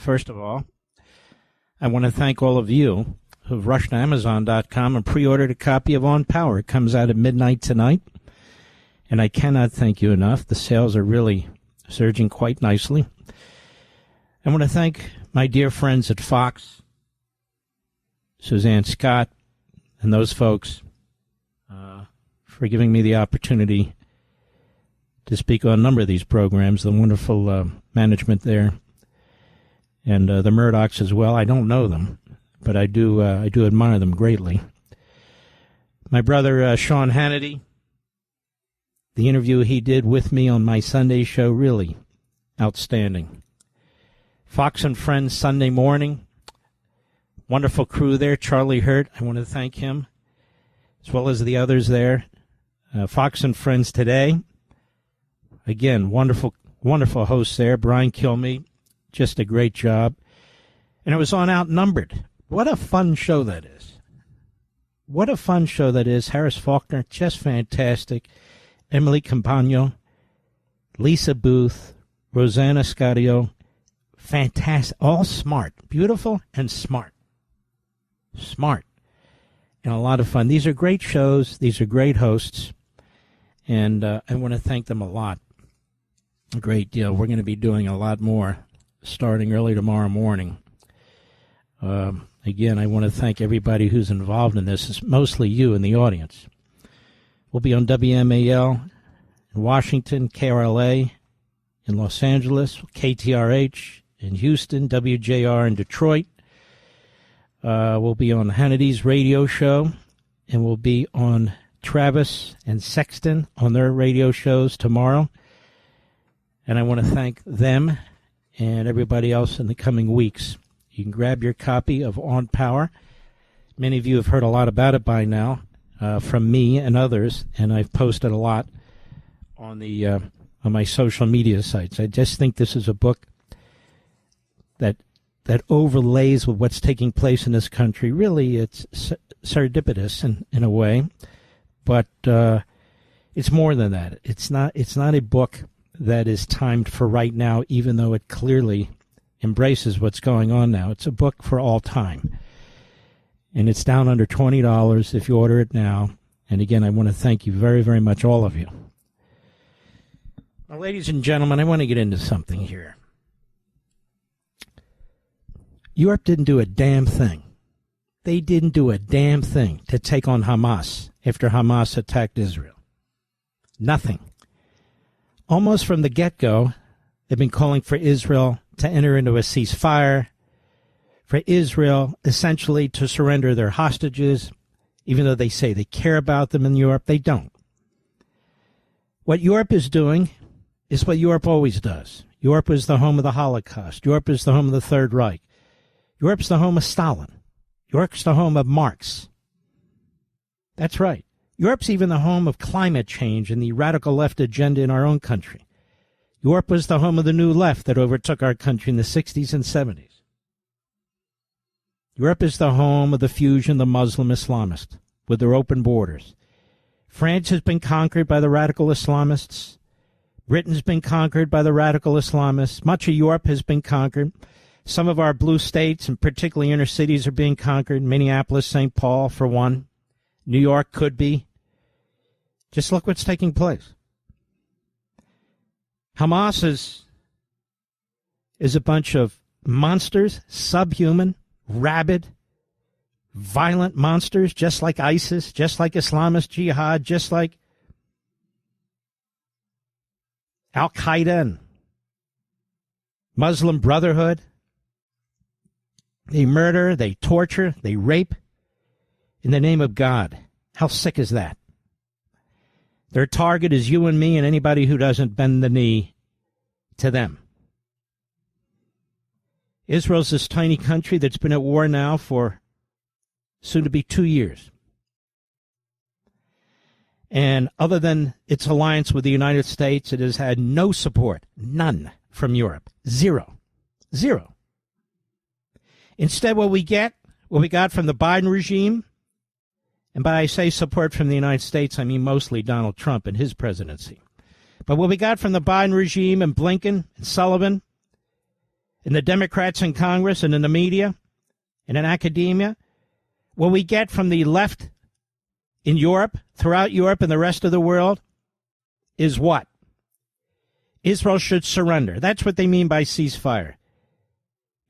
first of all, I want to thank all of you who've rushed to Amazon.com and pre-ordered a copy of On Power. It comes out at midnight tonight, and I cannot thank you enough. The sales are really surging quite nicely. I want to thank my dear friends at Fox, Suzanne Scott, and those folks for giving me the opportunity to speak on a number of these programs, the wonderful management there, and the Murdochs as well. I don't know them, but I do admire them greatly. My brother Sean Hannity, the interview he did with me on my Sunday show, really outstanding. Fox and Friends Sunday morning, wonderful crew there. Charlie Hurt, I want to thank him, as well as the others there. Fox and Friends Today, again, wonderful hosts there. Brian Kilmeade, just a great job. And it was on Outnumbered. What a fun show that is. What a fun show that is. Harris Faulkner, just fantastic. Emily Campagno, Lisa Booth, Rosanna Scadio, fantastic. All smart. Beautiful and smart. Smart. And a lot of fun. These are great shows. These are great hosts. And I want to thank them a lot. A great deal. We're going to be doing a lot more starting early tomorrow morning. Again, I want to thank everybody who's involved in this. It's mostly you in the audience. We'll be on WMAL in Washington, KRLA in Los Angeles, KTRH in Houston, WJR in Detroit. We'll be on Hannity's radio show, and we'll be on Travis and Sexton on their radio shows tomorrow. And I want to thank them and everybody else in the coming weeks. You can grab your copy of On Power. Many of you have heard a lot about it by now from me and others, and I've posted a lot on my social media sites. I just think this is a book that overlays with what's taking place in this country. Really, it's serendipitous in a way, but it's more than that. It's not a book that is timed for right now, even though it clearly embraces what's going on now. It's a book for all time, and it's down under $20 if you order it now. And again, I want to thank you very, very much, all of you. Now, ladies and gentlemen, I want to get into something here. Europe didn't do a damn thing. They didn't do a damn thing to take on Hamas after Hamas attacked Israel. Nothing. Almost from the get-go, they've been calling for Israel to enter into a ceasefire, for Israel essentially to surrender their hostages, even though they say they care about them in Europe. They don't. What Europe is doing is what Europe always does. Europe is the home of the Holocaust. Europe is the home of the Third Reich. Europe's the home of Stalin. Europe's the home of Marx. That's right. Europe's even the home of climate change and the radical left agenda in our own country. Europe was the home of the new left that overtook our country in the 60s and 70s. Europe is the home of the fusion, the Muslim Islamists, with their open borders. France has been conquered by the radical Islamists. Britain's been conquered by the radical Islamists. Much of Europe has been conquered. Some of our blue states, and particularly inner cities, are being conquered. Minneapolis, St. Paul, for one. New York could be. Just look what's taking place. Hamas is a bunch of monsters, subhuman, rabid, violent monsters, just like ISIS, just like Islamist Jihad, just like Al-Qaeda and Muslim Brotherhood. They murder, they torture, they rape in the name of God. How sick is that? Their target is you and me and anybody who doesn't bend the knee to them. Israel's this tiny country that's been at war now for soon to be 2 years. And other than its alliance with the United States, it has had no support, none, from Europe. Zero. Zero. Instead, what we got from the Biden regime, and by I say support from the United States, I mean mostly Donald Trump and his presidency. But what we got from the Biden regime and Blinken and Sullivan and the Democrats in Congress and in the media and in academia, what we get from the left in Europe, throughout Europe and the rest of the world, is what? Israel should surrender. That's what they mean by ceasefire.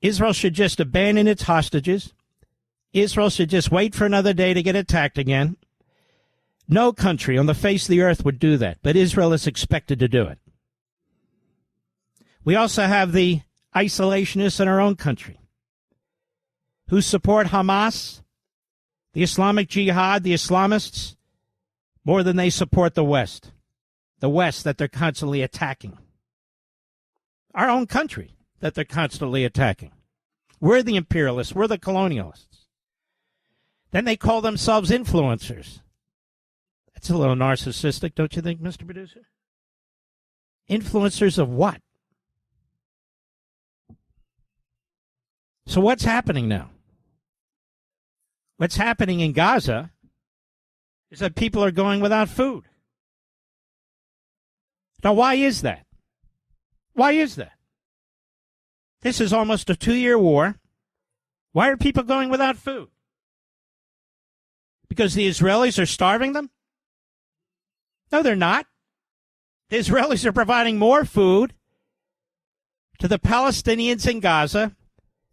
Israel should just abandon its hostages. Israel should just wait for another day to get attacked again. No country on the face of the earth would do that, but Israel is expected to do it. We also have the isolationists in our own country who support Hamas, the Islamic Jihad, the Islamists, more than they support the West that they're constantly attacking. Our own country that they're constantly attacking. We're the imperialists. We're the colonialists. Then they call themselves influencers. That's a little narcissistic, don't you think, Mr. Producer? Influencers of what? So what's happening now? What's happening in Gaza is that people are going without food. Now, why is that? Why is that? This is almost a 2-year war. Why are people going without food? Because the Israelis are starving them? No, they're not. The Israelis are providing more food to the Palestinians in Gaza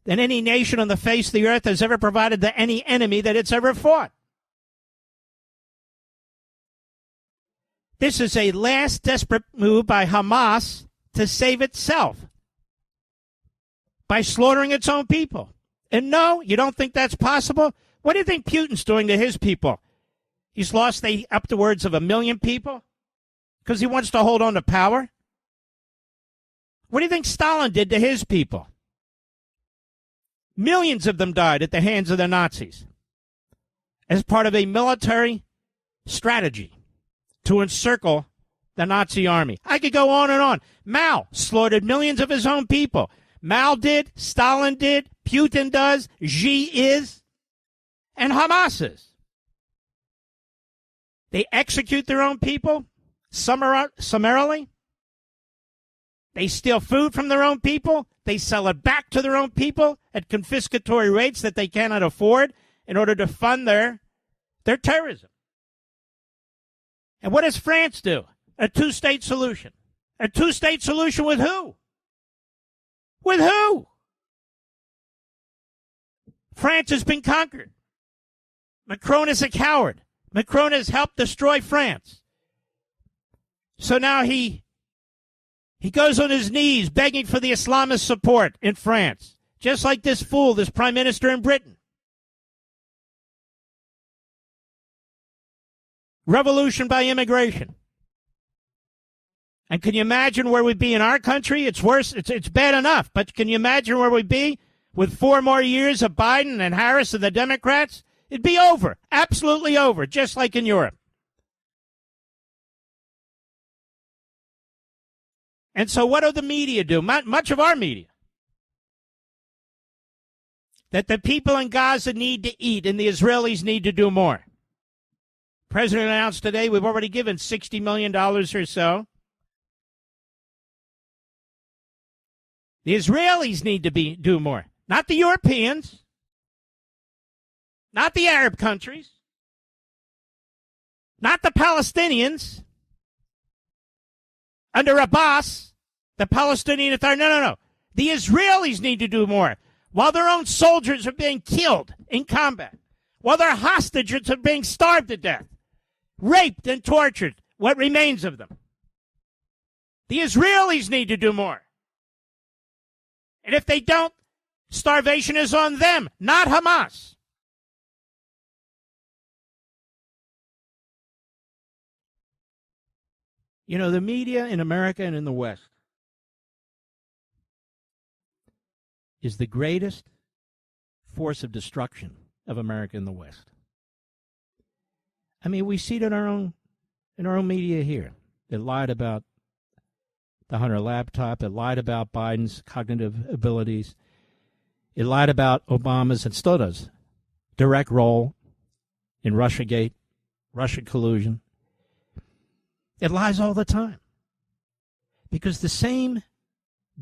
than any nation on the face of the earth has ever provided to any enemy that it's ever fought. This is a last desperate move by Hamas to save itself by slaughtering its own people. And no, you don't think that's possible? What do you think Putin's doing to his people? He's lost upwards of 1 million people because he wants to hold on to power? What do you think Stalin did to his people? Millions of them died at the hands of the Nazis as part of a military strategy to encircle the Nazi army. I could go on and on. Mao slaughtered millions of his own people. Mao did, Stalin did, Putin does, Xi is, and Hamas is. They execute their own people summarily. They steal food from their own people. They sell it back to their own people at confiscatory rates that they cannot afford in order to fund their terrorism. And what does France do? A two-state solution. A two-state solution with who? With who? France has been conquered. Macron is a coward. Macron has helped destroy France. So now he goes on his knees begging for the Islamist support in France, just like this fool, this prime minister in Britain. Revolution by immigration. And can you imagine where we'd be in our country? It's worse. It's bad enough. But can you imagine where we'd be with 4 more years of Biden and Harris and the Democrats? It'd be over. Absolutely over, just like in Europe. And so what do the media do? Much of our media. That the people in Gaza need to eat and the Israelis need to do more. The President announced today we've already given $60 million or so. The Israelis need to do more. Not the Europeans. Not the Arab countries. Not the Palestinians. Under Abbas, the Palestinian Authority. No. The Israelis need to do more. While their own soldiers are being killed in combat. While their hostages are being starved to death. Raped and tortured. What remains of them. The Israelis need to do more. And if they don't, starvation is on them, not Hamas. You know, the media in America and in the West is the greatest force of destruction of America in the West. I mean, we see it in our own media here. It lied about the Hunter laptop. It lied about Biden's cognitive abilities. It lied about Obama's, and still does, direct role in Russiagate, Russian collusion. It lies all the time. Because the same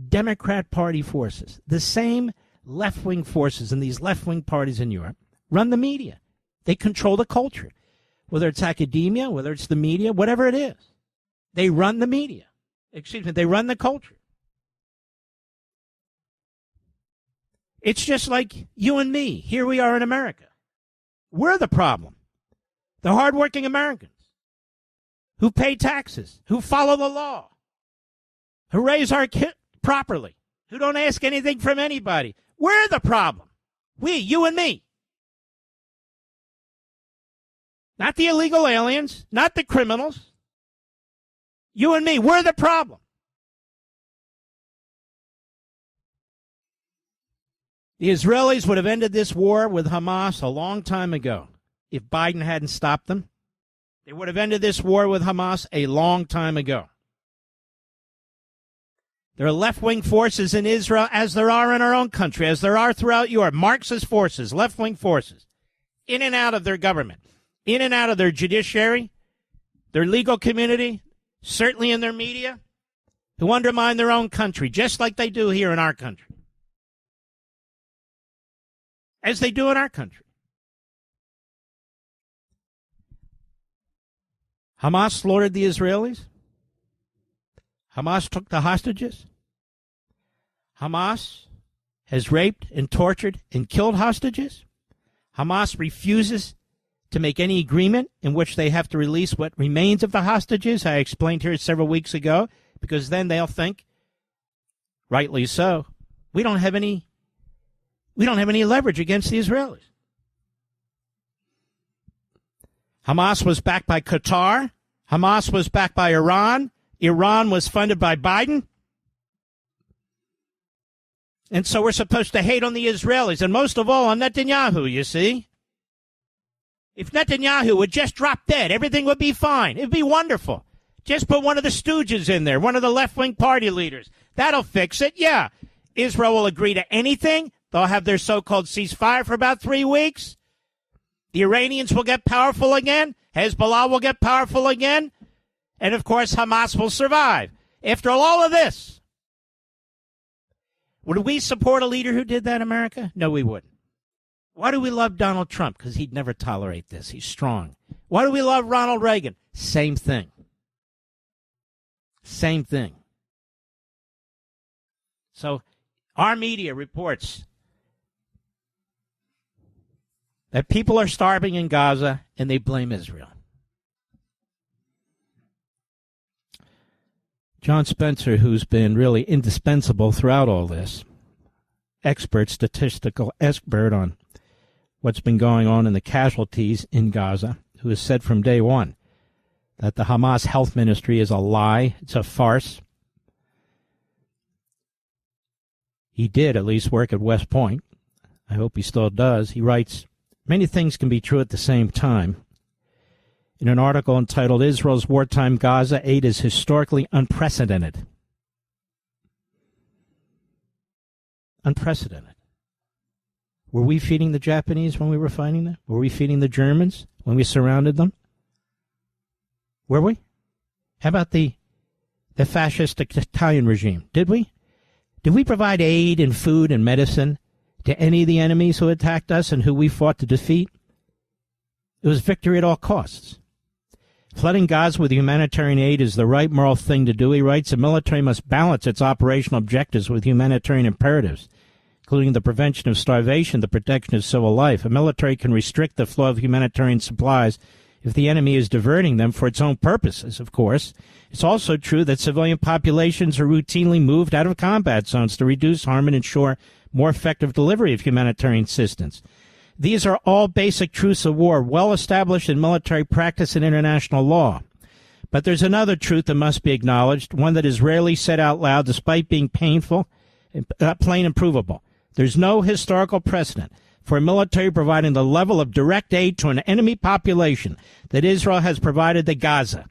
Democrat Party forces, the same left-wing forces in these left-wing parties in Europe, run the media. They control the culture, whether it's academia, whether it's the media, whatever it is. They run the media. They run the culture. It's just like you and me. Here we are in America. We're the problem. The hardworking Americans who pay taxes, who follow the law, who raise our kids properly, who don't ask anything from anybody. We're the problem. We, you and me. Not the illegal aliens, not the criminals. You and me, we're the problem. The Israelis would have ended this war with Hamas a long time ago if Biden hadn't stopped them. They would have ended this war with Hamas a long time ago. There are left-wing forces in Israel, as there are in our own country, as there are throughout Europe. Marxist forces, left-wing forces, in and out of their government, in and out of their judiciary, their legal community, certainly in their media, who undermine their own country, just like they do here in our country. As they do in our country. Hamas slaughtered the Israelis. Hamas took the hostages. Hamas has raped and tortured and killed hostages. Hamas refuses to make any agreement in which they have to release what remains of the hostages. I explained here several weeks ago, because then they'll think, rightly so, we don't have any leverage against the Israelis. Hamas was backed by Qatar. Hamas was backed by Iran. Iran was funded by Biden. And so we're supposed to hate on the Israelis, and most of all on Netanyahu, you see. If Netanyahu would just drop dead, everything would be fine. It would be wonderful. Just put one of the stooges in there, one of the left-wing party leaders. That'll fix it, yeah. Israel will agree to anything. They'll have their so-called ceasefire for about 3 weeks. The Iranians will get powerful again. Hezbollah will get powerful again. And, of course, Hamas will survive. After all of this, would we support a leader who did that in America? No, we wouldn't. Why do we love Donald Trump? Because he'd never tolerate this. He's strong. Why do we love Ronald Reagan? Same thing. Same thing. So our media reports that people are starving in Gaza, and they blame Israel. John Spencer, who's been really indispensable throughout all this, statistical expert on what's been going on in the casualties in Gaza, who has said from day one that the Hamas health ministry is a lie, it's a farce. He did at least work at West Point. I hope he still does. He writes, many things can be true at the same time. In an article entitled, Israel's Wartime Gaza Aid is Historically Unprecedented. Unprecedented. Were we feeding the Japanese when we were fighting them? Were we feeding the Germans when we surrounded them? Were we? How about the fascist Italian regime? Did we? Did we provide aid and food and medicine to any of the enemies who attacked us and who we fought to defeat? It was victory at all costs. Flooding Gaza with humanitarian aid is the right moral thing to do, he writes. The military must balance its operational objectives with humanitarian imperatives, including the prevention of starvation, the protection of civil life. A military can restrict the flow of humanitarian supplies if the enemy is diverting them for its own purposes, of course. It's also true that civilian populations are routinely moved out of combat zones to reduce harm and ensure more effective delivery of humanitarian assistance. These are all basic truths of war, well established in military practice and international law. But there's another truth that must be acknowledged, one that is rarely said out loud despite being painful, plain and provable. There's no historical precedent for a military providing the level of direct aid to an enemy population that Israel has provided to Gaza.